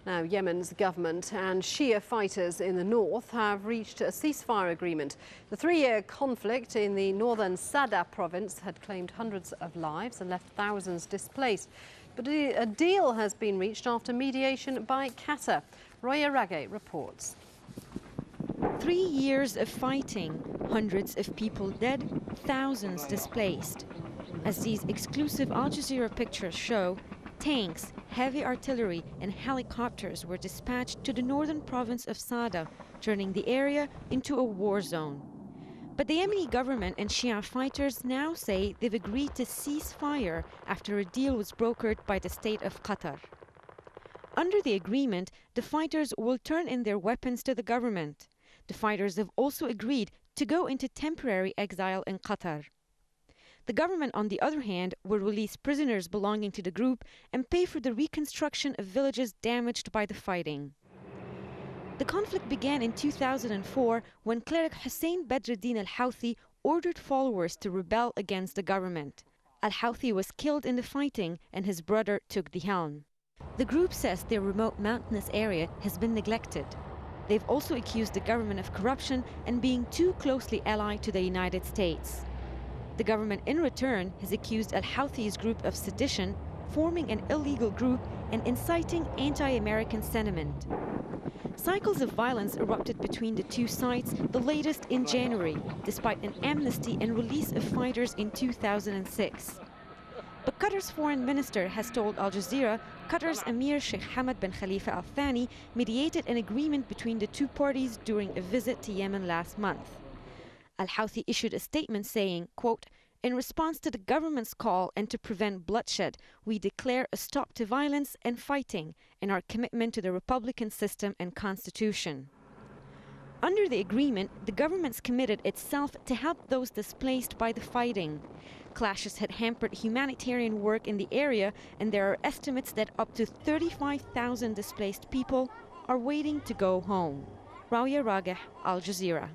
Now, Yemen's government and Shia fighters in the north have reached a ceasefire agreement. The three-year conflict in the northern Sada province had claimed hundreds of lives and left thousands displaced. But a deal has been reached after mediation by Qatar. Roya Rage reports. 3 years of fighting, hundreds of people dead, thousands displaced. As these exclusive Al Jazeera pictures show, tanks, heavy artillery and helicopters were dispatched to the northern province of Sada, turning the area into a war zone. But the Yemeni government and Shia fighters now say they've agreed to cease fire after a deal was brokered by the state of Qatar. Under the agreement, the fighters will turn in their weapons to the government. The fighters have also agreed to go into temporary exile in Qatar. The government, on the other hand, will release prisoners belonging to the group and pay for the reconstruction of villages damaged by the fighting. The conflict began in 2004 when cleric Hussein Badruddin al-Houthi ordered followers to rebel against the government. Al-Houthi was killed in the fighting and his brother took the helm. The group says their remote mountainous area has been neglected. They've also accused the government of corruption and being too closely allied to the United States. The government, in return, has accused al-Houthi's group of sedition, forming an illegal group, and inciting anti-American sentiment. Cycles of violence erupted between the two sides, the latest in January, despite an amnesty and release of fighters in 2006. But Qatar's foreign minister has told Al Jazeera Qatar's Emir Sheikh Hamad bin Khalifa Al Thani mediated an agreement between the two parties during a visit to Yemen last month. Al-Houthi issued a statement saying, quote, "In response to the government's call and to prevent bloodshed, we declare a stop to violence and fighting and our commitment to the republican system and constitution." Under the agreement, the government's committed itself to help those displaced by the fighting. Clashes had hampered humanitarian work in the area, and there are estimates that up to 35,000 displaced people are waiting to go home. Roya Rage, Al Jazeera.